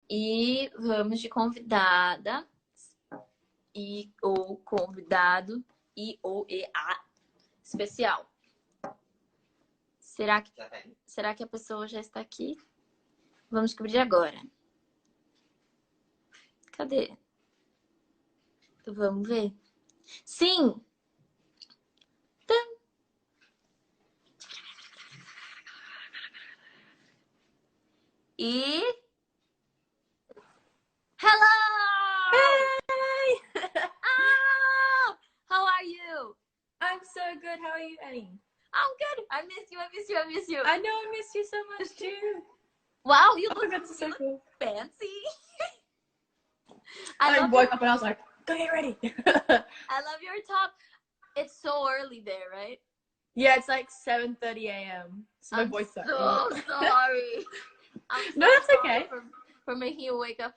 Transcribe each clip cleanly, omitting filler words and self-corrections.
E vamos de convidada e ou convidado e ou e a especial. Será que a pessoa já está aqui? Vamos descobrir agora. Cadê? Vamos ver. Sim! Tum. E... Hello! Hey! Oh! How are you? I'm so good. How are you, Annie? I'm good. I miss you. I know I missed you so much too. Wow, you Oh my god, so cool. fancy. I woke up and I was like, go get ready. I love your top. It's so early there, right? Yeah, it's like 7:30 a.m. So my voice sucks. So sorry. I'm so No, that's sorry okay. for making you wake up.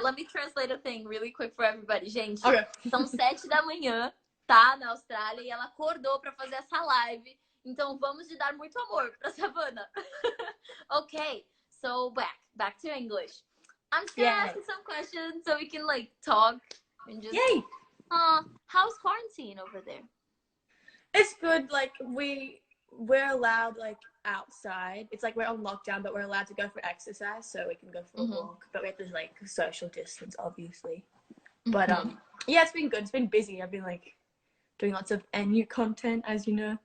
Let me translate a thing really quick for everybody. Gente, Okay. são 7 da manhã, tá? Na Austrália. E ela acordou pra fazer essa live. Então vamos de dar muito amor pra Savannah. Okay, so back to English. I'm just gonna ask you some questions so we can like talk and just... Yay! How's quarantine over there? It's good. Like we're allowed like outside. It's like we're on lockdown, but we're allowed to go for exercise, so we can go for a walk. But we have to like social distance, obviously. But yeah, it's been good. It's been busy. I've been like doing lots of NU content, as you know.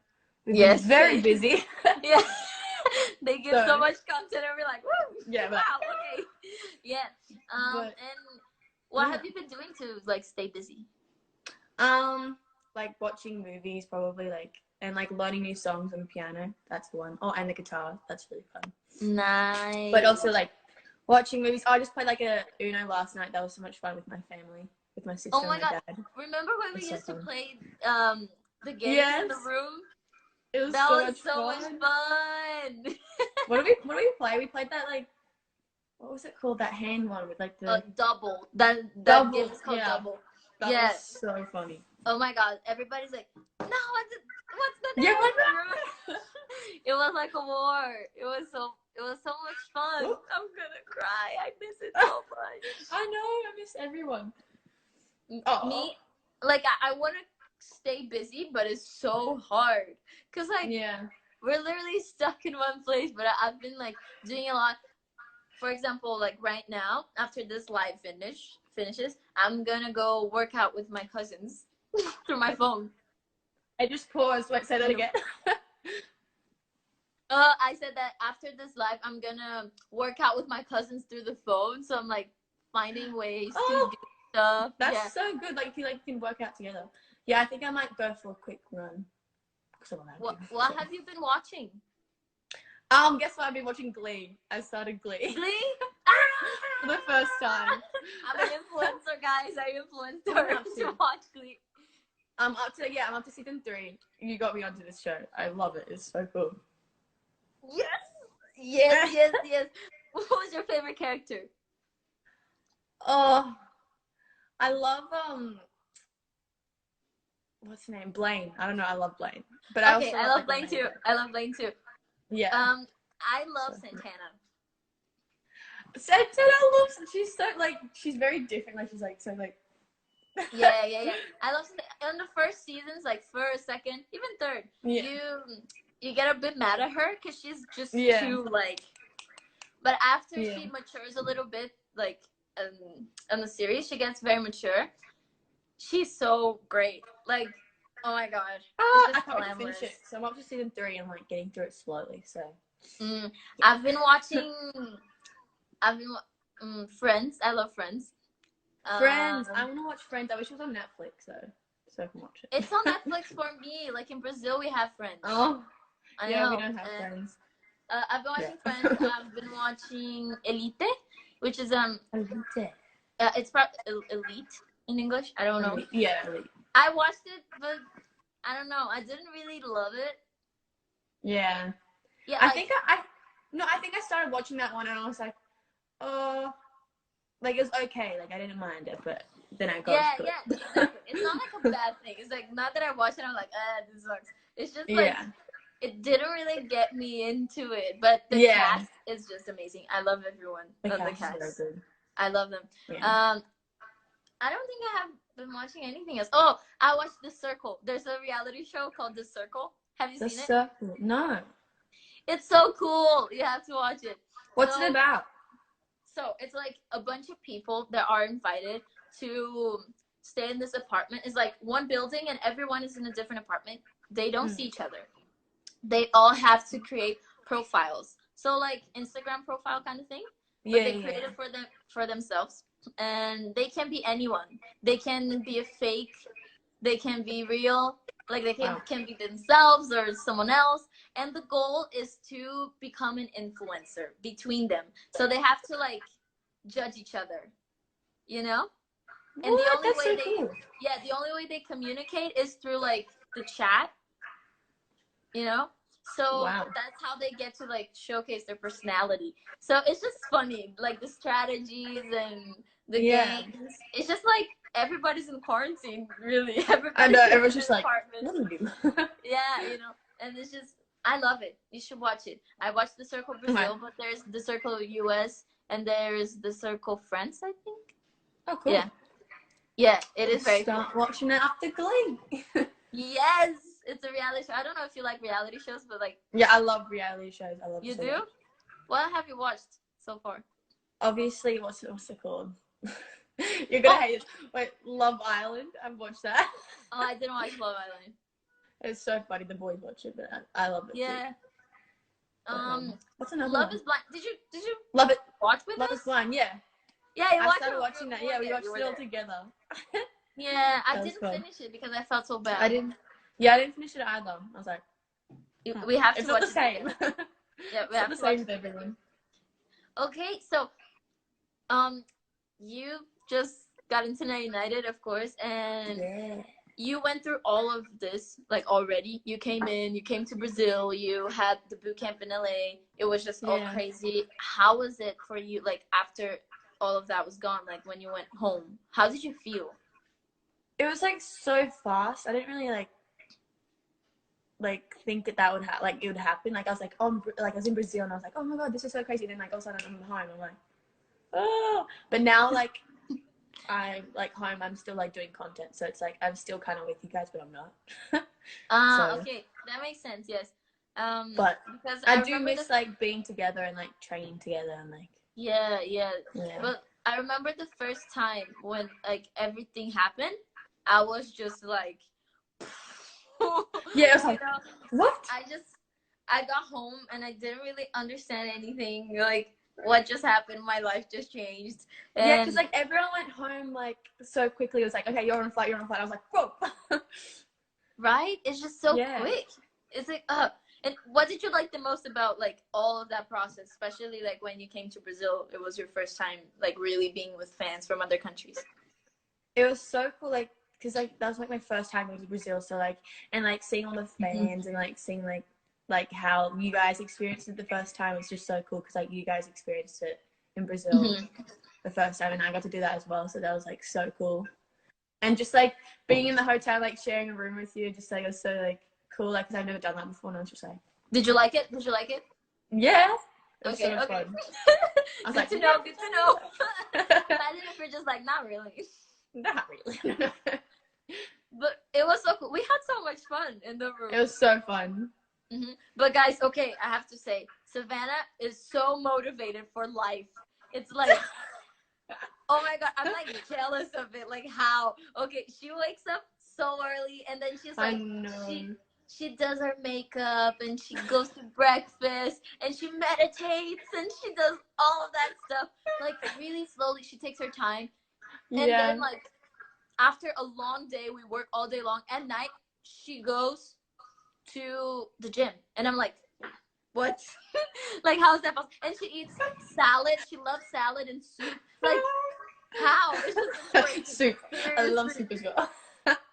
We've been very busy. Yeah. They give so much content and we're like, woo! Yeah, but, wow, okay. Yeah. And what have you been doing to like stay busy? Like watching movies probably, like, and like learning new songs on the piano. That's the one. Oh, and the guitar. That's really fun. Nice. But also like watching movies. I just played like a Uno last night. That was so much fun with my family, with my sister and my dad. Remember when we used to play the game in the room? It was so much fun. What did we play? We played that like, what was it called? That hand one with like the double. That game is called double. That was so funny. Oh my god! Everybody's like, no, what's the name? Yeah, it was like a war. It was so much fun. Ooh. I'm gonna cry. I miss it so much. I know. I miss everyone. Me, like I want to stay busy, but it's so hard because like we're literally stuck in one place. But I've been like doing a lot. For example, like right now, after this live finishes, I'm gonna go work out with my cousins through my phone. I just paused. Wait, say that again. I said that after this live, I'm gonna work out with my cousins through the phone. So I'm like finding ways to do stuff. That's so good. Like you can work out together. Yeah, I think I might go for a quick run. What have you been watching? Guess what? I've been watching Glee. I started Glee. Glee? For the first time. I'm an influencer, guys. I influenced her to watch Glee. I'm up to season 3. You got me onto this show. I love it. It's so cool. Yes. What was your favorite character? Oh, I love what's her name? Blaine. I don't know. I love Blaine. But I love Blaine too. I love Blaine too. Yeah. I love Santana. Santana loves. She's so like. She's very different. Like she's like so like. Yeah. I love in the first seasons, like first, second, even third. Yeah. You get a bit mad at her because she's just too like. But after she matures a little bit, like in the series, she gets very mature. She's so great. Like, oh my god. I can't wait to finish it. So I'm up to season 3 and like getting through it slowly. So. I've been watching. Friends. I love Friends. Friends. I want to watch Friends. I wish it was on Netflix though, so I can watch it. It's on Netflix for me. Like in Brazil, we have Friends. Oh. I know. We don't have Friends. I've been watching Friends. I've been watching Elite, which is Elite. It's probably Elite in English. I don't know. Yeah, Elite. I watched it, but I don't know. I didn't really love it. Yeah. Yeah. I think I started watching that one and I was like, like it was okay. Like I didn't mind it, but then I got exactly. It's not like a bad thing. It's like not that I watched it. I'm like, this sucks. It's just like it didn't really get me into it, but the cast is just amazing. I love everyone. The cast. Is so good. I love them. Yeah. I don't think I have been watching anything else. Oh, I watched The Circle. There's a reality show called The Circle. Have you seen it? No. It's so cool. You have to watch it. What's it about? So it's like a bunch of people that are invited to stay in this apartment. It's like one building and everyone is in a different apartment. They don't see each other. They all have to create profiles. So like Instagram profile kind of thing. But they create it for themselves. And they can be anyone. They can be a fake. They can be real. Like they can be themselves or someone else. And the goal is to become an influencer between them. So they have to like judge each other, you know? And the only way they communicate is through like the chat, you know? So that's how they get to like showcase their personality. So it's just funny, like the strategies and the games. It's just like everybody's in quarantine, really. I know, everyone's just like, what do we do? Yeah, you know, and it's just, I love it. You should watch it. I watched The Circle Brazil, but there's The Circle US and there's The Circle France, I think. Oh, cool. Yeah, it is very cool. Start watching it after Glee. Yes, it's a reality show. I don't know if you like reality shows, but like. Yeah, I love reality shows. I love. You do? What have you watched so far? Obviously, what's it called? You're gonna hate it. Wait, Love Island. I've watched that. Oh, I didn't watch Love Island. It's so funny. The boys watch it, but I love it. Yeah. Too. What's another Love one? is Blind. Did you Love it? Watch with Love us? is Blind. Yeah. Yeah, I started watching that. Yeah, we watched it all together. Yeah, I didn't finish it because I felt so bad. I didn't finish it either. I was like, we have to it's watch not the same. Yeah, we have to watch it with everyone. Okay, so you just got into United, of course, and you went through all of this like already. You came to Brazil, you had the boot camp in LA. It was just all crazy. How was it for you, like after all of that was gone, like when you went home? How did you feel? It was like so fast. I didn't really like think that would it would happen. Like I was like, I was in Brazil and I was like, oh my god, this is so crazy. And then like all of a sudden I'm home. I'm like, oh. But now like I'm like home. I'm still like doing content, so it's like I'm still kind of with you guys, but I'm not. Okay, that makes sense. Yes. But because I do miss like being together and like training together and like. Yeah. But I remember the first time when like everything happened, I was just like. Yeah, I was like, what? I got home and I didn't really understand anything. Like, what just happened? My life just changed. And yeah, because like everyone went home like so quickly. It was like, okay, you're on a flight. I was like, whoa. Right? It's just so quick. It's like, and what did you like the most about like all of that process, especially like when you came to Brazil? It was your first time like really being with fans from other countries. It was so cool, like. Because like that was like my first time going to Brazil, so like and like seeing all the fans and like seeing like how you guys experienced it the first time was just so cool because like you guys experienced it in Brazil the first time and I got to do that as well, so that was like so cool. And just like being in the hotel, like sharing a room with you, just like it was so like cool, like because I've never done that before, and I was just like, did you like it? Yeah. It was okay. Fun. I was good like, to know. Imagine if you're just like, not really. Not really. But it was so cool. We had so much fun in the room. It was so fun. But guys, okay, I have to say, Savannah is so motivated for life. It's like, oh my god, I'm like jealous of it. Like how? Okay, she wakes up so early and then she's like, she does her makeup and she goes to breakfast and she meditates and she does all of that stuff like really slowly. She takes her time, and then like. After a long day, we work all day long. At night, she goes to the gym. And I'm like, what? Like, how is that possible? And she eats salad. She loves salad and soup. Like, how? It's just soup. I love soup as well.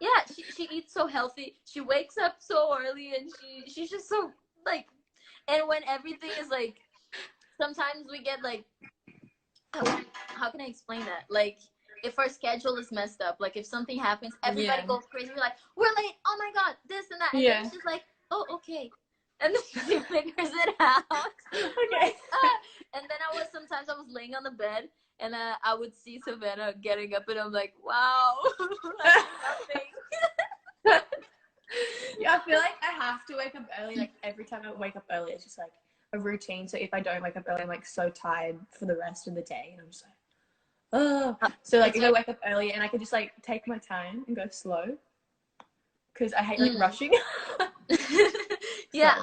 Yeah, she eats so healthy. She wakes up so early and she's just so, like, and when everything is, like, sometimes we get, like, how can I explain that? Like, if our schedule is messed up, like if something happens, everybody goes crazy. We're like, we're late. Oh my god, this and that. And then she's like, oh, okay. and then she figures it out. Okay. And then sometimes I was laying on the bed, and I would see Savannah getting up, and I'm like, wow, nothing. Yeah, I feel like I have to wake up early. Like every time I wake up early, it's just like a routine. So if I don't wake up early, I'm like so tired for the rest of the day, and I'm just like, oh. So like if I wake up early and I can just like take my time and go slow, because I hate like rushing. Yeah,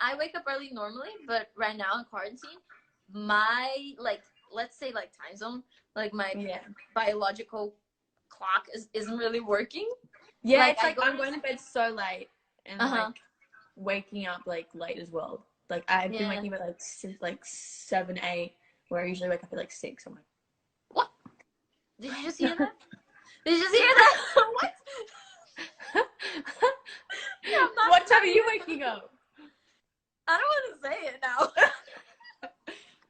I wake up early normally, but right now in quarantine, my like, let's say like time zone, like my biological clock isn't really working. Yeah, like, it's like I'm going to bed so late and like waking up like late as well. Like I've been waking up at like since like 7, 8, where I usually wake up at like 6. I'm like, what? Did you just hear that? Did you just hear that? What? What time are you waking up? I don't want to say it now.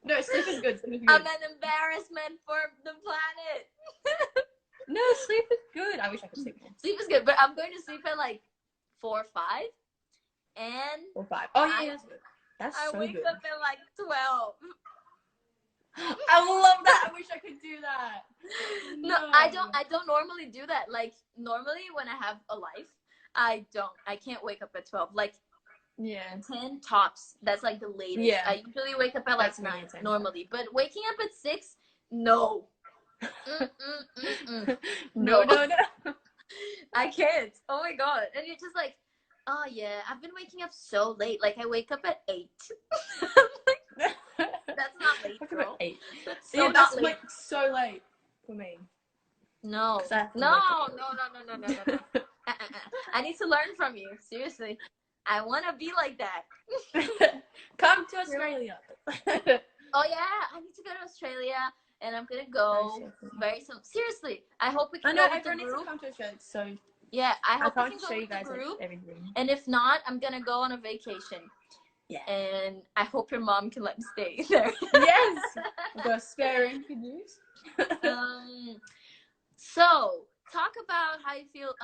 No, sleep is good. Sleep is good. I'm an embarrassment for the planet. No, sleep is good. I wish I could sleep more. Sleep is good, but I'm going to sleep at like 4 or 5. And 4 or 5. Oh yeah, that's good. That's so good. I wake up at like 12. I love that. I wish I could do that. No, I don't normally do that. Like normally when I have a life, I can't wake up at 12. Like 10 tops. That's like the latest. Yeah. I usually wake up at like 9 normally. But waking up at 6, no. No. I can't. Oh my god. And you're just like, oh yeah, I've been waking up so late. Like I wake up at 8. That's not late, bro. 8. That's so not late. Like so late for me. No. No. I need to learn from you. Seriously. I want to be like that. Come to Australia. Oh yeah, I need to go to Australia, and I'm gonna go very soon. Seriously, I hope we can go with the group. To come to Australia. So yeah, I hope we can show go you guys with the group. Like, everything. And if not, I'm gonna go on a vacation. Yeah. And I hope your mom can let me stay there. Yes. I've got a spare room for use. So talk about how you feel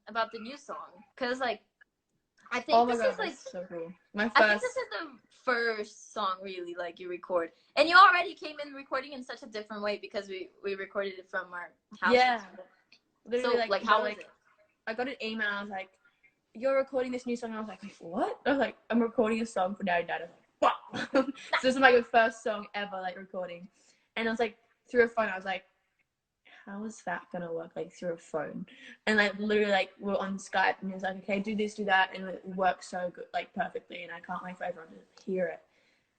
about the new song, because like I think this is like so cool. I think this is the first song really like you record, and you already came in recording in such a different way because we recorded it from our house. Yeah. So like how was it? I got an email. I was like, "You're recording this new song." And I was like, "What?" I was like, "I'm recording a song for Daddy Dad." I was like, "What?" So this is like the first song ever like recording, and I was like through a phone. I was like, how is that gonna work like through a phone? And like literally like we're on Skype and he was like, okay, do this, do that, and it works so good, like perfectly, and I can't wait for everyone to hear it.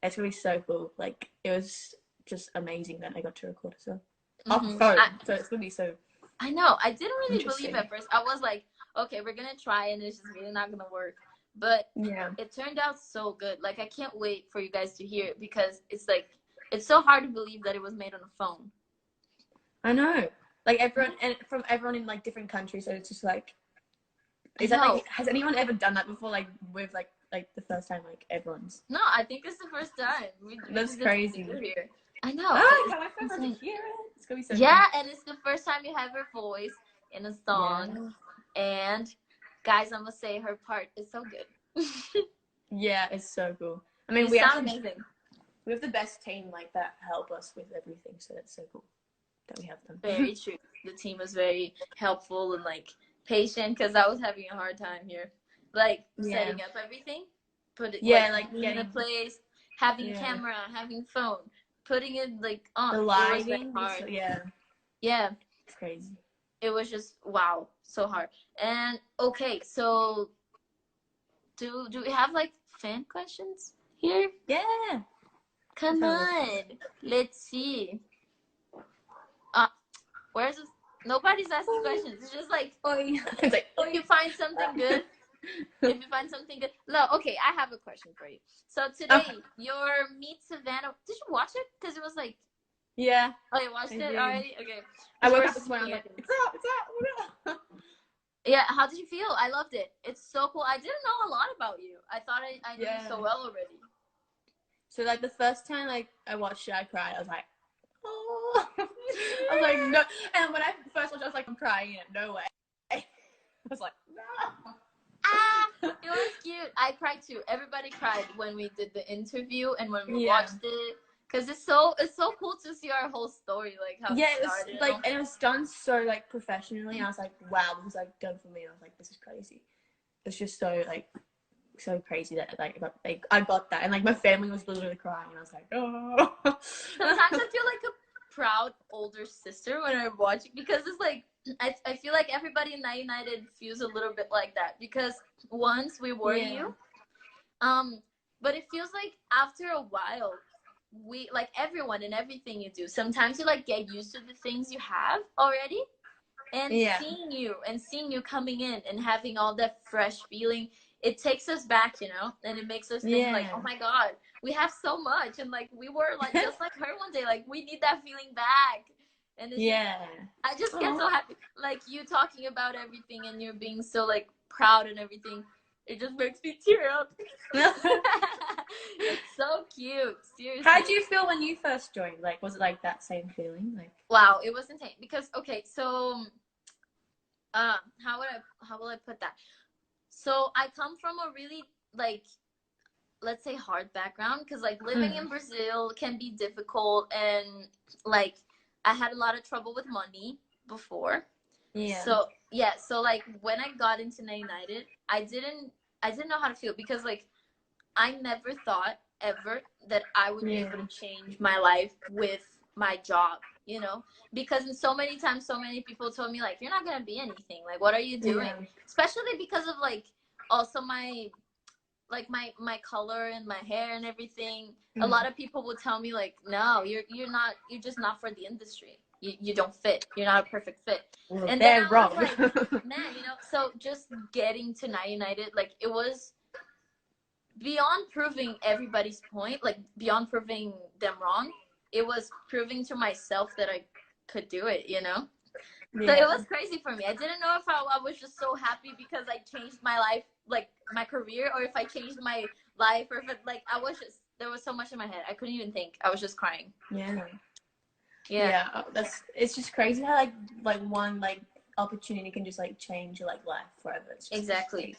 It's gonna be so cool. Like it was just amazing that I got to record a song off the phone. So it's gonna be so. I know. I didn't really believe at first. I was like, okay, we're gonna try, and it's just really not gonna work. But it turned out so good. Like I can't wait for you guys to hear it because it's like it's so hard to believe that it was made on a phone. I know, like everyone and from everyone in like different countries, so it's just like, is that like, has anyone ever done that before? Like with like the first time, like everyone's. No, I think it's the first time. That's crazy. Here. I know. Oh, can I first to hear it? It's gonna be so. Yeah, and it's the first time you have her voice in a song, and guys, I'm gonna say her part is so good. Yeah, it's so cool. I mean, we sound amazing. We have the best team like that help us with everything, so that's so cool that we have them. Very true. The team was very helpful and like patient because I was having a hard time here, like setting up everything, like getting a place, having camera, having phone, putting it like on. The lighting, hard. Yeah, it's crazy. It was just wow, so hard. And okay, so do we have like fan questions here? Yeah. Come on, let's see. Where's this? Nobody's asking questions. It's just like, it's like, if you find something good, No, okay, I have a question for you. So today, your Meet Savannah, did you watch it? Because it was like, yeah. Oh, you watched it already? Okay. I woke up this morning, I was like, it's out. Yeah, how did you feel? I loved it. It's so cool. I didn't know a lot about you. I thought I knew you so well already. So like the first time like I watched it, I cried. I was like, oh. I was like, no. And when I first watched it, I was like, I'm crying. No way. I was like, no. It was cute. I cried too. Everybody cried when we did the interview and when we watched it. Cause it's so cool to see our whole story, like how it started. It was like, and it was done so like professionally. I was like, wow, this is like done for me. I was like, this is crazy. It's just so like so crazy that like I got that, and like my family was literally crying, and I was like, oh. Sometimes I feel like a proud older sister when I watch it, because it's like I feel like everybody in Night United feels a little bit like that, because once we were you, but it feels like after a while, we like everyone and everything you do, sometimes you like get used to the things you have already, and seeing you coming in and having all that fresh feeling, it takes us back, you know, and it makes us think like, oh my god, we have so much, and like we were like just like her one day, like we need that feeling back. And it's I just get so happy, like you talking about everything and you're being so like proud and everything. It just makes me tear up. It's so cute. Seriously. How did you feel when you first joined? Like, was it like that same feeling? Like, wow, it was insane. Because so, how will I put that? So I come from a really like, let's say hard background, because like living in Brazil can be difficult, and like I had a lot of trouble with money before. So like when I got into United, I didn't know how to feel, because like I never thought ever that I would be able to change my life with my job, you know, because in so many times, so many people told me like, you're not going to be anything. Like, what are you doing? Especially because of like, also my color and my hair and everything. A lot of people would tell me like, no, you're just not for the industry. You don't fit. You're not a perfect fit. Well, and they're then I wrong. was like, man, you know, so just getting to Night United, like it was beyond proving everybody's point, like beyond proving them wrong, it was proving to myself that I could do it, you know? So it was crazy for me. I didn't know if I was just so happy because I changed my life, like my career, or if I changed my life, or if it, like I was just, there was so much in my head. I couldn't even think. I was just crying. It's just crazy how like one like opportunity can just like change your like life forever. It's just exactly.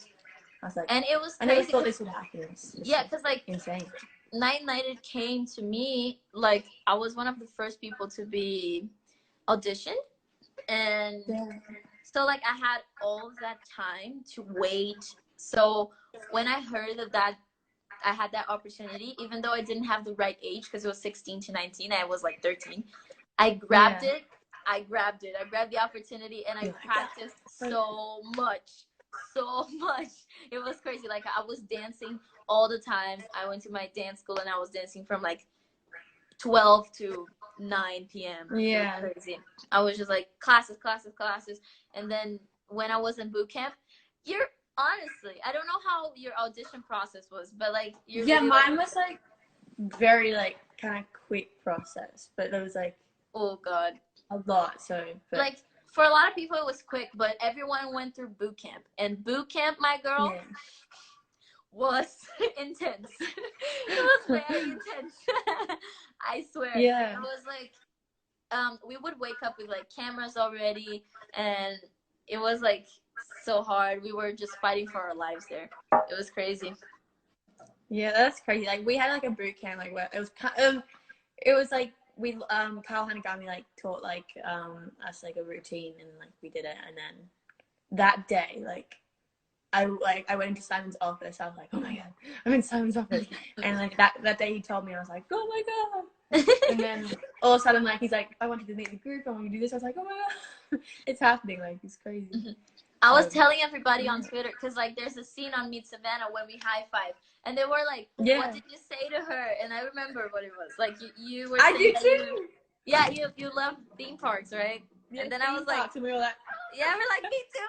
I was like, and it was crazy. I never thought this would happen. Because like insane. Night United came to me, like I was one of the first people to be auditioned, and so like I had all of that time to wait. So when I heard that I had that opportunity, even though I didn't have the right age, because it was 16 to 19, I was like 13, I grabbed it. I grabbed the opportunity, and I practiced so much. It was crazy. Like I was dancing all the time. I went to my dance school and I was dancing from like 12 to 9 p.m. It was crazy. I was just like classes. And then when I was in boot camp, honestly, I don't know how your audition process was, but like mine was like very like kind of quick process, but there was like, oh god, a lot. So like for a lot of people it was quick, but everyone went through boot camp, and boot camp, my girl, was intense. It was very intense. I swear. It was like we would wake up with like cameras already, and it was like so hard. We were just fighting for our lives there. It was crazy. Yeah, that's crazy. Like we had like a boot camp, like where it was like we Carl Hanagami like taught like us like a routine, and like we did it, and then that day like I went into Simon's office. I was like, oh my god, I'm in Simon's office, and like that day he told me, I was like, oh my god. And then all of a sudden like he's like, I want you to meet the group, I want you to do this. I was like, oh my god, it's happening, like it's crazy. I was telling everybody on Twitter, because like there's a scene on Meet Savannah when we high five, and they were like, what did you say to her? And I remember what it was like. You were I do too. You love theme parks, right? And then I was like, and we were like, yeah, we're like, me too.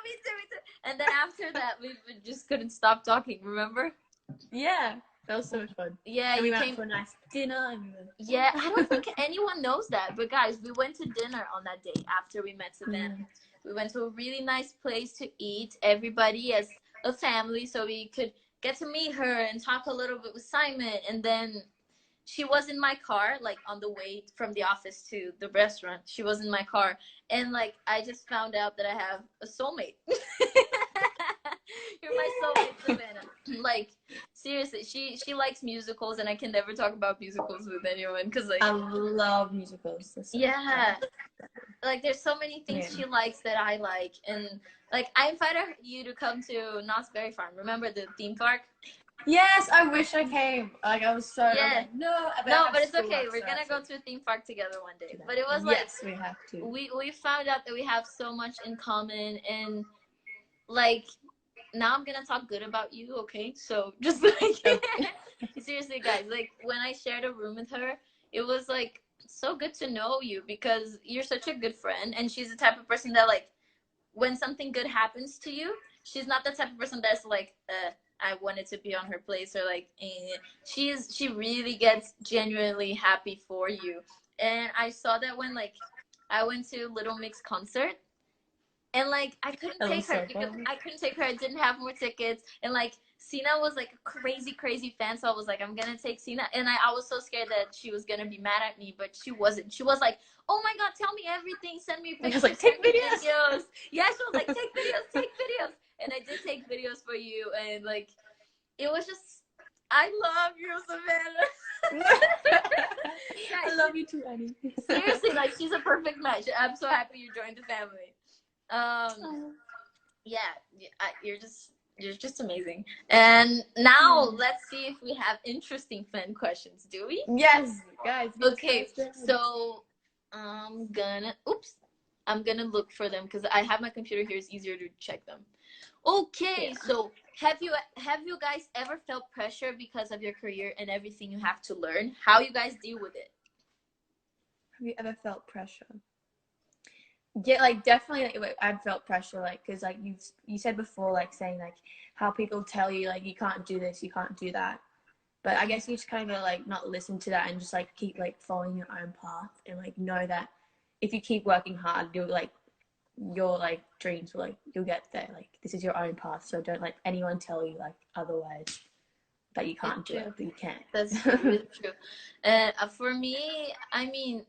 And then after that we just couldn't stop talking, remember? Yeah, that was so much fun. Yeah, and we went for a nice dinner, and I don't think anyone knows that, but guys, we went to dinner on that day after we met Savannah. We went to a really nice place to eat, everybody as a family, so we could get to meet her and talk a little bit with Simon. And then she was in my car, like on the way from the office to the restaurant. She was in my car, and like I just found out that I have a soulmate. You're my soulmate, Savannah. Like, seriously, she likes musicals, and I can never talk about musicals with anyone because, like, I love musicals. Yeah, like there's so many things she likes that I like, and like I invited you to come to Knott's Berry Farm. Remember the theme park? Yes, I wish I came. Like I was so like, but it's okay. We're gonna go to a theme park together one day. But it was like, yes, we have to. We found out that we have so much in common, and like now I'm gonna talk good about you, okay? So just like seriously, guys, like when I shared a room with her, it was like so good to know you because you're such a good friend, and she's the type of person that like when something good happens to you, she's not the type of person that's like I wanted to be on her place or like she really gets genuinely happy for you. And I saw that when like I went to Little Mix concert, and like I couldn't take her because I couldn't take her. I didn't have more tickets, and like Sina was like a crazy fan, so I was like, I'm gonna take Sina, and I was so scared that she was gonna be mad at me, but she wasn't. She was like, oh my god, tell me everything, send me pictures, like, take videos. Yeah, she was like, take videos, and I did take videos for you, and like it was just, I love you, Savannah. I love you too, Annie. Seriously, like she's a perfect match. I'm so happy you joined the family. You're just amazing. And now let's see if we have interesting fan questions. Do we? Yes, guys. Okay, so I'm gonna look for them because I have my computer here. It's easier to check them. Okay, so have you guys ever felt pressure because of your career and everything you have to learn? How you guys deal with it? Have you ever felt pressure? Yeah, like definitely like, I've felt pressure, like because like you said before, like saying like how people tell you like you can't do this, you can't do that, but I guess you just kind of like not listen to that and just like keep like following your own path and like know that if you keep working hard, you'll like your like dreams will like you'll get there. Like this is your own path, so don't let anyone tell you like otherwise that you can't do it, but you can. That's really true. For me, I mean,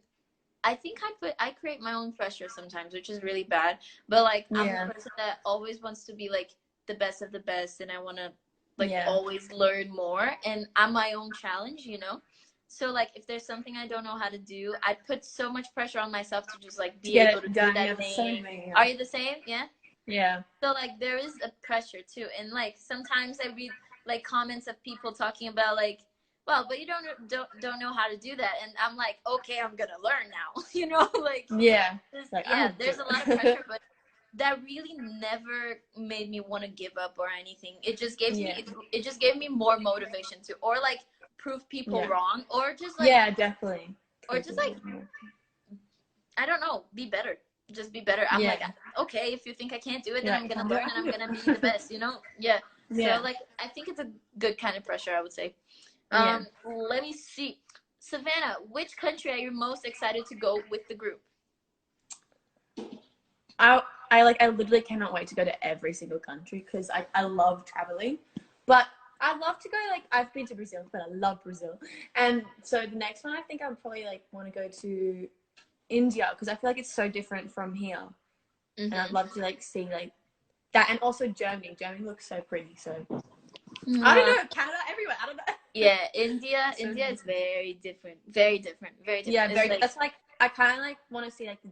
I think I create my own pressure sometimes, which is really bad. But like I'm the person that always wants to be like the best of the best, and I want to like always learn more. And I'm my own challenge, you know. So like if there's something I don't know how to do, I put so much pressure on myself to just like be able to do that thing. Are you the same? Yeah. Yeah. So like there is a pressure too, and like sometimes I read like comments of people talking about like, well, but you don't know how to do that, and I'm like, okay, I'm gonna learn now. You know, like there's a lot of pressure, but that really never made me want to give up or anything. It just gave me it just gave me more motivation to, or like prove people wrong, or just like definitely, or just like I don't know, be better. Just be better. I'm like, okay, if you think I can't do it, then I'm gonna learn and I'm gonna be the best. You know? So like I think it's a good kind of pressure, I would say. Let me see. Savannah, which country are you most excited to go with the group? I literally cannot wait to go to every single country because I love traveling. But I'd love to go, like, I've been to Brazil, but I love Brazil. And so the next one, I think I would probably like want to go to India because I feel like it's so different from here. And I'd love to like see like that, and also Germany. Germany looks so pretty, so I don't know, Canada, everywhere. I don't know. Yeah, India is very different. Yeah, like, that's like I kind of like want to see like the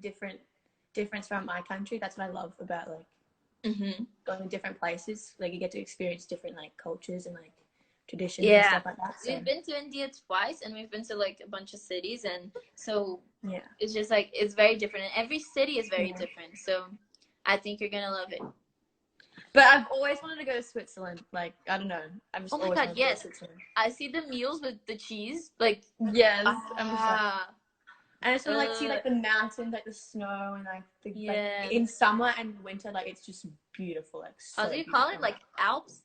difference from my country. That's what I love about like going to different places. Like you get to experience different like cultures and like traditions and stuff like that. So. We've been to India twice, and we've been to like a bunch of cities, and so it's just like it's very different, and every city is very different. So I think you're gonna love it. But I've always wanted to go to Switzerland. Like, I don't know. I'm just always wanted to go to Switzerland. I see the meals with the cheese. Like, I'm just like, and I just want to like see like the mountains, like the snow, and like like in summer and winter, like it's just beautiful. Like, so how do you call it? Like Alps?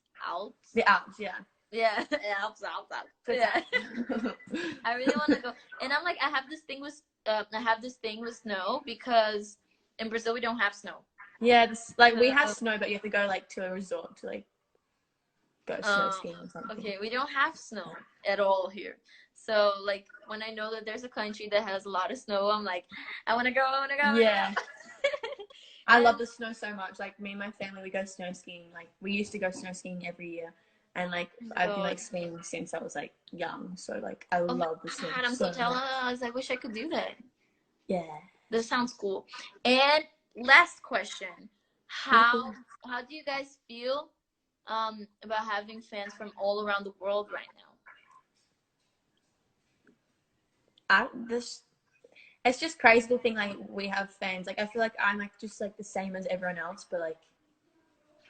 The Alps, yeah. Yeah, Alps. Yeah. I really want to go, and I'm like, I have this thing with snow because in Brazil we don't have snow. Yeah, like we have snow, but you have to go like to a resort to like go snow skiing or something. Okay, we don't have snow at all here. So like when I know that there's a country that has a lot of snow, I'm like, I want to go. Yeah. I love the snow so much. Like, me and my family, we go snow skiing. Like, we used to go snow skiing every year. And, like, I've been, like, skiing since I was, like, young. So, like, I love the snow. God, I'm so jealous. I wish I could do that. Yeah. This sounds cool. And last question. How do you guys feel about having fans from all around the world right now? It's just crazy to think, like, we have fans. Like, I feel like I'm, like, just, like, the same as everyone else. But, like,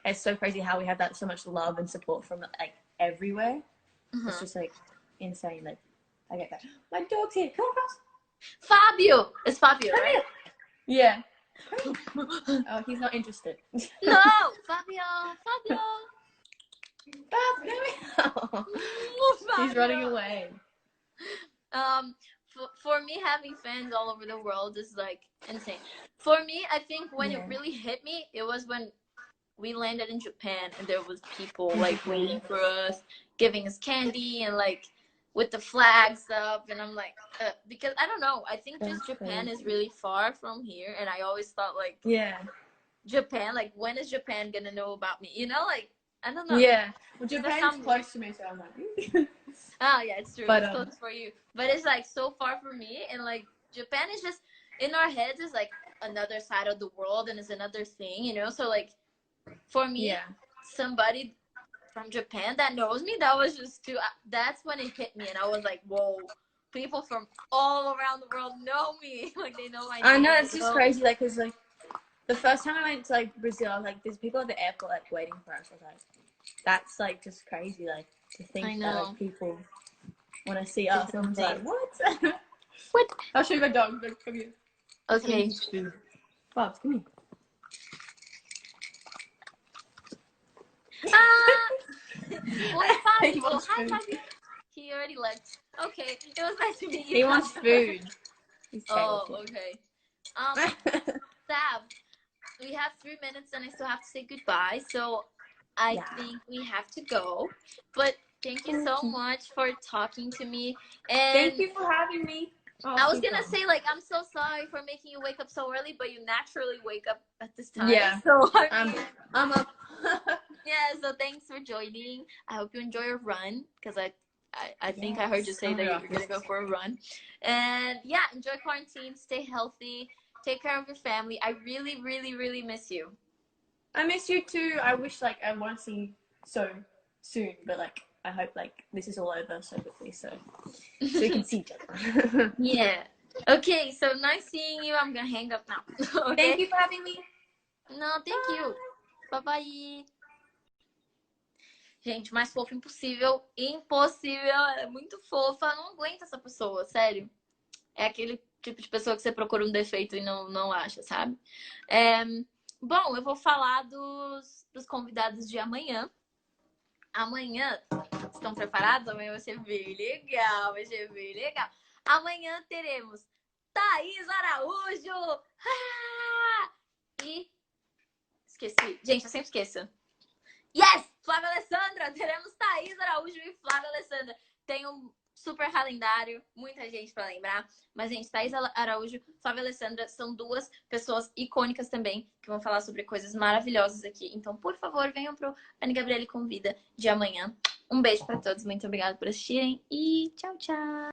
it's so crazy how we have that so much love and support from, like, everywhere. It's just, like, insane. Like, I get that. My dog's here. Come on, guys. Fabio! It's Fabio, right? Yeah. Oh, he's not interested. No! Fabio! Fabio! He's running away. For me, having fans all over the world is, like, insane. For me, I think when it really hit me, it was when we landed in Japan and there was people, like, waiting for us, giving us candy and, like, with the flags up, and I'm like, because I don't know, I think just Japan is really far from here, and I always thought, like, Japan, like, when is Japan gonna know about me? You know, like, I don't know. Yeah, well, Japan's close to me, so I'm like, oh yeah, it's true. But, it's close for you, but it's, like, so far from me, and, like, Japan is just in our heads is, like, another side of the world, and it's another thing, you know. So, like, for me, somebody from Japan that knows me, that was just too, that's when it hit me, and I was like, whoa, people from all around the world know me. Like, they know my name. I know, it's just crazy, like, because, like, the first time I went to, like, Brazil, I was like, there's people at the airport, like, waiting for us. I was like, that's, like, just crazy, like, to think that, like, people want to see us. And I was like, what? What? I'll show you my dog. Like, come here. Okay. Bobs, come here. Fabio. Hi, Fabio. He already left. Okay, it was nice to meet you. He wants food. Oh, okay. Sav, we have 3 minutes and I still have to say goodbye, so I think we have to go. But thank you so much for talking to me. And thank you for having me. I was gonna say, like, I'm so sorry for making you wake up so early, but you naturally wake up at this time. Yeah. So I mean, I'm up. yeah, so thanks for joining. I hope you enjoy your run, because I think I heard you say that you're gonna go for a run. And yeah, enjoy quarantine, stay healthy, take care of your family. I really, really, really miss you. I miss you too. I wish, like, I want to see you so soon, but, like, I hope, like, this is all over so quickly, so we can see each other. Yeah. Okay, so nice seeing you. I'm gonna hang up now. Okay? Thank you for having me. Não, thank you. Bye-bye. Gente, mais fofa impossível. Impossível. Ela é muito fofa. Não aguento essa pessoa, sério. É aquele tipo de pessoa que você procura um defeito e não acha, sabe? Bom, eu vou falar dos convidados de amanhã. Amanhã, estão preparados? Amanhã vai ser bem legal, vai ser bem legal. Amanhã teremos Thaís Araújo! E... esqueci. Gente, eu sempre esqueço. Yes! Flávia Alessandra! Teremos Thaís Araújo e Flávia Alessandra. Tem um super calendário, muita gente pra lembrar. Mas, gente, Thaís Araújo e Flávia Alessandra são duas pessoas icônicas também, que vão falar sobre coisas maravilhosas aqui. Então, por favor, venham pro Any Gabrielly Convida de amanhã. Um beijo pra todos, muito obrigada por assistirem e tchau, tchau!